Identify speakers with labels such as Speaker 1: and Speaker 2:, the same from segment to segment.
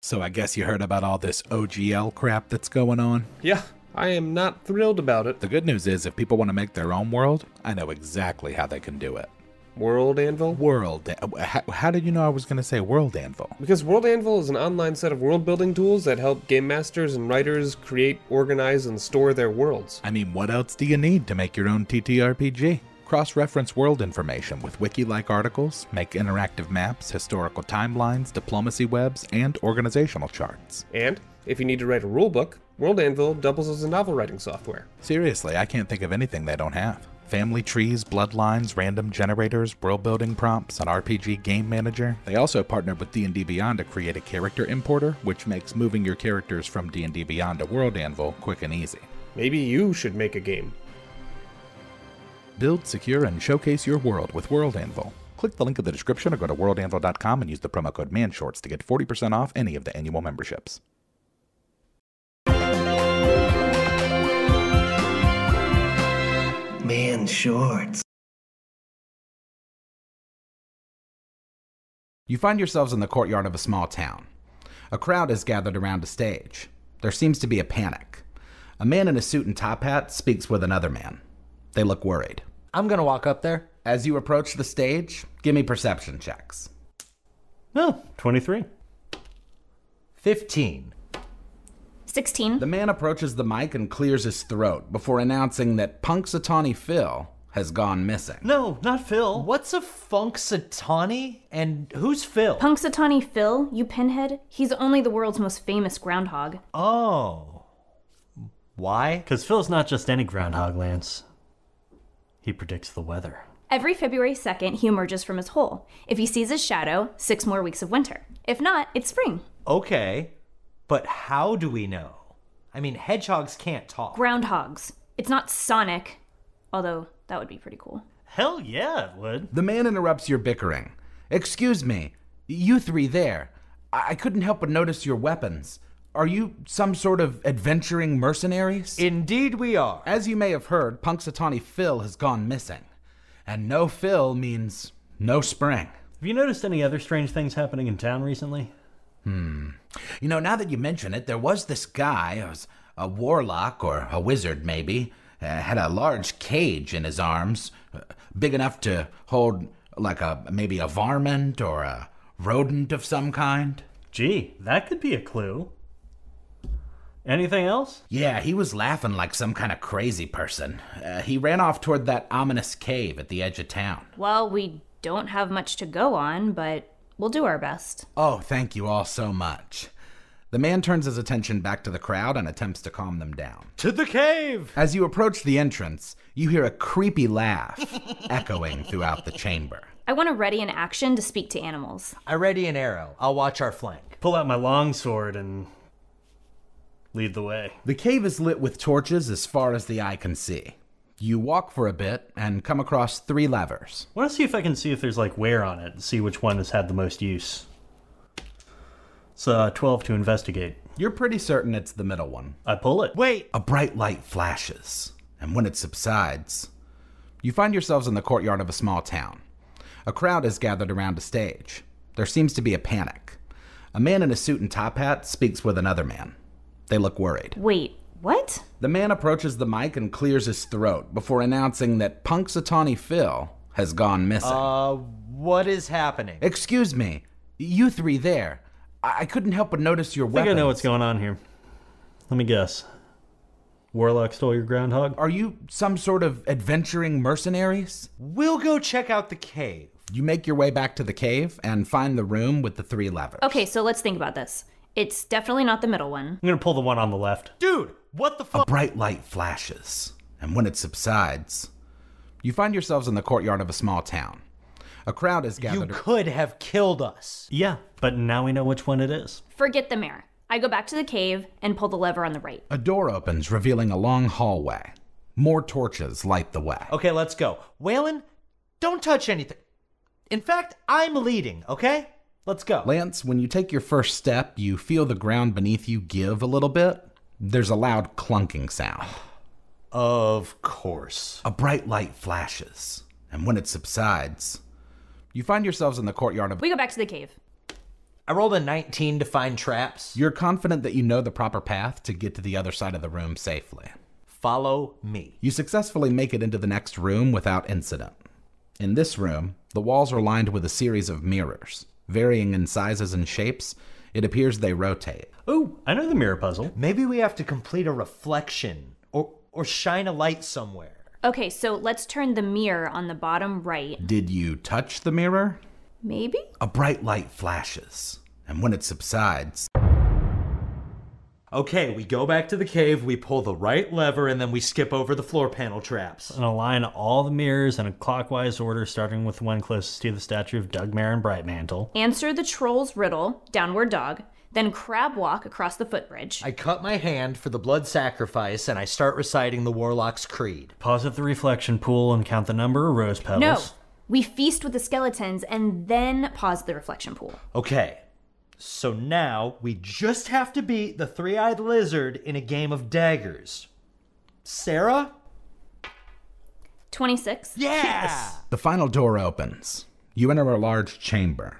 Speaker 1: So I guess you heard about all this OGL crap that's going on?
Speaker 2: Yeah, I am not thrilled about it.
Speaker 1: The good news is if people want to make their own world, I know exactly how they can do it.
Speaker 2: World Anvil?
Speaker 1: How did you know I was going to say World Anvil?
Speaker 2: Because World Anvil is an online set of world-building tools that help game masters and writers create, organize, and store their worlds.
Speaker 1: I mean, what else do you need to make your own TTRPG? Cross-reference world information with wiki-like articles, make interactive maps, historical timelines, diplomacy webs, and organizational charts.
Speaker 2: And if you need to write a rulebook, World Anvil doubles as a novel writing software.
Speaker 1: Seriously, I can't think of anything they don't have. Family trees, bloodlines, random generators, world-building prompts, an RPG game manager. They also partnered with D&D Beyond to create a character importer, which makes moving your characters from D&D Beyond to World Anvil quick and easy.
Speaker 2: Maybe you should make a game.
Speaker 1: Build, secure, and showcase your world with World Anvil. Click the link in the description or go to worldanvil.com and use the promo code MANSHORTS to get 40% off any of the annual memberships.
Speaker 3: Man shorts.
Speaker 4: You find yourselves in the courtyard of a small town. A crowd is gathered around a stage. There seems to be a panic. A man in a suit and top hat speaks with another man. They look worried.
Speaker 5: I'm gonna walk up there.
Speaker 4: As you approach the stage, give me perception checks.
Speaker 6: Oh, 23.
Speaker 5: 15.
Speaker 7: 16.
Speaker 4: The man approaches the mic and clears his throat before announcing that Punxsutawney Phil has gone missing.
Speaker 6: No, not Phil.
Speaker 5: What's a Punxsutawney? And who's Phil?
Speaker 7: Punxsutawney Phil, you pinhead? He's only the world's most famous groundhog.
Speaker 5: Oh. Why?
Speaker 6: Because Phil's not just any groundhog, Lance. He predicts the weather.
Speaker 7: Every February 2nd, he emerges from his hole. If he sees his shadow, 6 more weeks of winter. If not, it's spring.
Speaker 5: Okay. But how do we know? I mean, hedgehogs can't talk.
Speaker 7: Groundhogs. It's not Sonic. Although, that would be pretty cool.
Speaker 6: Hell yeah, it would.
Speaker 4: The man interrupts your bickering. Excuse me, you three there. I couldn't help but notice your weapons. Are you some sort of adventuring mercenaries?
Speaker 5: Indeed we are.
Speaker 4: As you may have heard, Punxsutawney Phil has gone missing. And no Phil means no spring.
Speaker 6: Have you noticed any other strange things happening in town recently?
Speaker 4: You know, now that you mention it, there was this guy, was a warlock or a wizard maybe, had a large cage in his arms, big enough to hold like maybe a varmint or a rodent of some kind.
Speaker 6: Gee, that could be a clue. Anything else?
Speaker 4: Yeah, he was laughing like some kind of crazy person. He ran off toward that ominous cave at the edge of town.
Speaker 7: Well, we don't have much to go on, but we'll do our best.
Speaker 4: Oh, thank you all so much. The man turns his attention back to the crowd and attempts to calm them down.
Speaker 5: To the cave!
Speaker 4: As you approach the entrance, you hear a creepy laugh echoing throughout the chamber.
Speaker 7: I want to ready an action to speak to animals.
Speaker 5: I ready an arrow. I'll watch our flank.
Speaker 6: Pull out my longsword and lead the way.
Speaker 4: The cave is lit with torches as far as the eye can see. You walk for a bit and come across 3 levers.
Speaker 6: I want to see if I can see if there's like wear on it, see which one has had the most use. It's 12 to investigate.
Speaker 4: You're pretty certain it's the middle one.
Speaker 6: I pull it.
Speaker 5: Wait!
Speaker 4: A bright light flashes, and when it subsides, you find yourselves in the courtyard of a small town. A crowd is gathered around a stage. There seems to be a panic. A man in a suit and top hat speaks with another man. They look worried.
Speaker 7: Wait, what?
Speaker 4: The man approaches the mic and clears his throat before announcing that Punxsutawney Phil has gone missing.
Speaker 5: What is happening?
Speaker 4: Excuse me, you three there. I couldn't help but notice your weapons.
Speaker 6: I think I know what's going on here. Let me guess. Warlock stole your groundhog?
Speaker 4: Are you some sort of adventuring mercenaries?
Speaker 5: We'll go check out the cave.
Speaker 4: You make your way back to the cave and find the room with the 3 levers.
Speaker 7: Okay, so let's think about this. It's definitely not the middle one.
Speaker 6: I'm gonna pull the one on the left.
Speaker 5: Dude, what the fuck?
Speaker 4: A bright light flashes, and when it subsides, you find yourselves in the courtyard of a small town. A crowd is gathered.
Speaker 5: You could have killed us.
Speaker 6: Yeah, but now we know which one it is.
Speaker 7: Forget the mayor. I go back to the cave and pull the lever on the right.
Speaker 4: A door opens, revealing a long hallway. More torches light the way.
Speaker 5: Okay, let's go. Waylon, don't touch anything. In fact, I'm leading, okay? Let's go.
Speaker 4: Lance, when you take your first step, you feel the ground beneath you give a little bit. There's a loud clunking sound.
Speaker 5: Of course.
Speaker 4: A bright light flashes, and when it subsides, you find yourselves in the courtyard of...
Speaker 7: We go back to the cave.
Speaker 5: I rolled a 19 to find traps.
Speaker 4: You're confident that you know the proper path to get to the other side of the room safely.
Speaker 5: Follow me.
Speaker 4: You successfully make it into the next room without incident. In this room, the walls are lined with a series of mirrors. Varying in sizes and shapes, it appears they rotate.
Speaker 6: Ooh, I know the mirror puzzle.
Speaker 5: Maybe we have to complete a reflection or shine a light somewhere.
Speaker 7: Okay, so let's turn the mirror on the bottom right.
Speaker 4: Did you touch the mirror?
Speaker 7: Maybe?
Speaker 4: A bright light flashes, and when it subsides,
Speaker 5: Okay, we go back to the cave, we pull the right lever, and then we skip over the floor panel traps.
Speaker 6: And align all the mirrors in a clockwise order, starting with the one closest to the statue of Doug Marin Brightmantle.
Speaker 7: Answer the troll's riddle, downward dog, then crab walk across the footbridge.
Speaker 5: I cut my hand for the blood sacrifice, and I start reciting the Warlock's Creed.
Speaker 6: Pause at the reflection pool and count the number of rose petals.
Speaker 7: No, we feast with the skeletons and then pause the reflection pool.
Speaker 5: Okay, so now we just have to beat the three-eyed lizard in a game of daggers. Sarah?
Speaker 7: 26.
Speaker 5: Yeah!
Speaker 4: the final door opens. You enter a large chamber.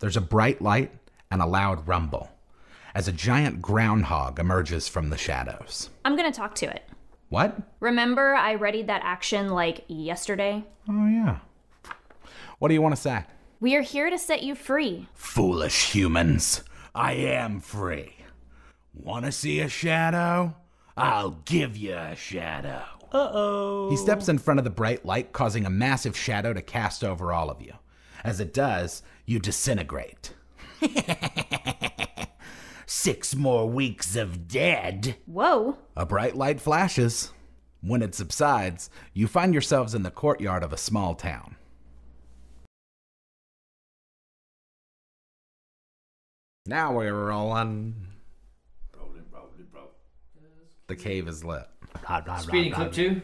Speaker 4: There's a bright light and a loud rumble as a giant groundhog emerges from the shadows.
Speaker 7: I'm gonna talk to it.
Speaker 4: What?
Speaker 7: Remember I readied that action like yesterday?
Speaker 4: Oh, yeah. What do you want to say?
Speaker 7: We are here to set you free.
Speaker 4: Foolish humans, I am free. Want to see a shadow? I'll give you a shadow.
Speaker 6: Uh-oh.
Speaker 4: He steps in front of the bright light, causing a massive shadow to cast over all of you. As it does, you disintegrate. 6 more weeks of dead.
Speaker 7: Whoa.
Speaker 4: A bright light flashes. When it subsides, you find yourselves in the courtyard of a small town. Now we're rolling. The cave is lit.
Speaker 3: Speeding clip 2.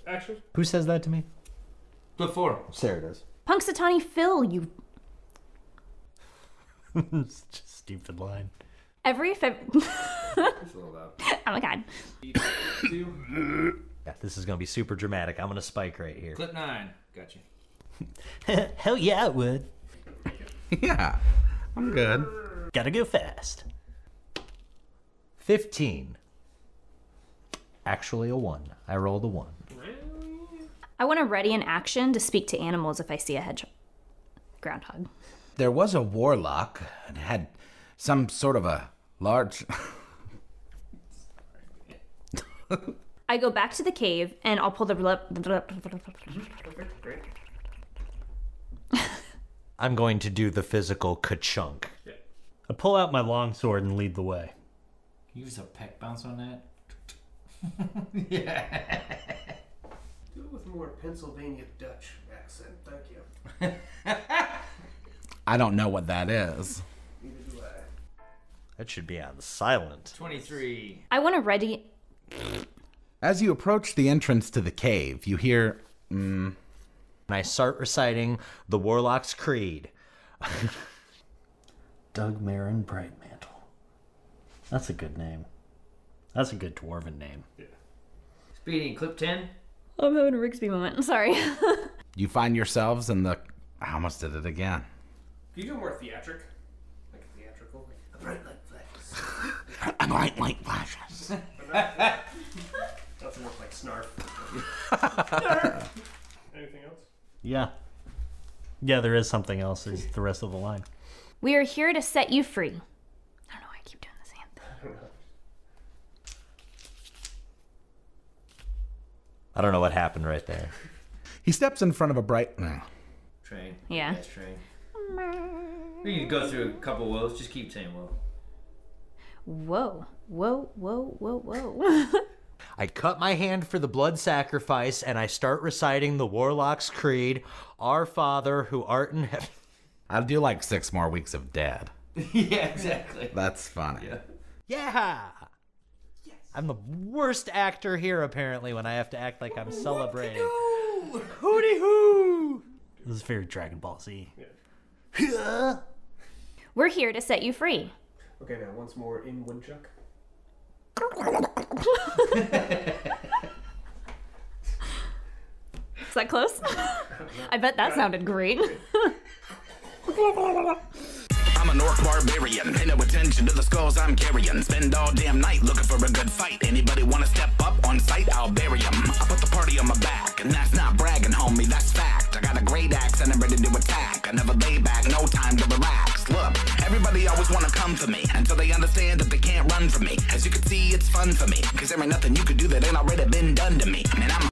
Speaker 2: Action.
Speaker 5: Who says that to me?
Speaker 3: Clip 4.
Speaker 5: Sarah does.
Speaker 7: Punxsutawney Phil, you...
Speaker 6: It's just a stupid line.
Speaker 7: Every
Speaker 3: Just a little loud.
Speaker 7: Oh my god.
Speaker 3: Two.
Speaker 5: Yeah, this is gonna be super dramatic. I'm gonna spike right here.
Speaker 3: Clip 9. Gotcha.
Speaker 6: Hell yeah, it would.
Speaker 4: Yeah, I'm good.
Speaker 6: Gotta go fast.
Speaker 5: 15. Actually a 1. I rolled a 1.
Speaker 7: I want to ready an action to speak to animals if I see a hedgehog. Groundhog.
Speaker 4: There was a warlock and had some sort of a large...
Speaker 7: I go back to the cave and I'll pull the...
Speaker 5: I'm going to do the physical ka-chunk.
Speaker 6: I pull out my longsword and lead the way.
Speaker 3: Use a peck bounce on that.
Speaker 2: Do it with more Pennsylvania Dutch accent. Thank you.
Speaker 4: I don't know what that is.
Speaker 2: Neither do I.
Speaker 5: That should be on silent.
Speaker 3: 23.
Speaker 7: I want to ready...
Speaker 4: As you approach the entrance to the cave, you hear...
Speaker 5: And I start reciting the Warlock's Creed.
Speaker 6: Doug Marin Brightmantle. That's a good name. That's a good dwarven name.
Speaker 3: Speeding clip 10.
Speaker 7: I'm having a Rigsby moment. I'm sorry.
Speaker 4: You find yourselves in the... I almost did it again.
Speaker 2: Can you do more theatric? Like theatrical? Like, bright light flashes.
Speaker 4: A bright light flashes.
Speaker 2: Doesn't look like snarf. Anything else?
Speaker 6: Yeah. Yeah, there is something else. There's the rest of the line.
Speaker 7: We are here to set you free. I don't know why I keep doing this hand thing.
Speaker 5: I don't know what happened right there.
Speaker 4: He steps in front of a bright...
Speaker 3: Train.
Speaker 7: Yeah.
Speaker 3: Yes, train. We can go through a couple woes. Just keep saying whoa.
Speaker 7: Whoa. Whoa, whoa, whoa, whoa.
Speaker 5: I cut my hand for the blood sacrifice, and I start reciting the Warlock's Creed. Our Father, who art in heaven...
Speaker 4: I'll do like 6 more weeks of dead.
Speaker 3: Yeah, exactly.
Speaker 4: That's funny.
Speaker 3: Yeah.
Speaker 5: Yeah! Yes. I'm the worst actor here, apparently, when I have to act like I'm celebrating. Hooty hoo!
Speaker 6: This is very Dragon Ball Z.
Speaker 7: We're here to set you free.
Speaker 2: Okay, now once more in woodchuck.
Speaker 7: Is that close? I bet that sounded great.
Speaker 8: I'm an orc barbarian. Pay no attention to the skulls I'm carrying. Spend all damn night looking for a good fight. Anybody wanna step up on sight? I'll bury 'em. I put the party on my back, and that's not bragging, homie, that's fact. I got a great axe and I'm ready to attack. I never lay back, no time to relax. Look, everybody always wanna come for me until they understand that they can't run from me. As you can see, it's fun for me, cause there ain't nothing you could do that ain't already been done to me. Man, I'm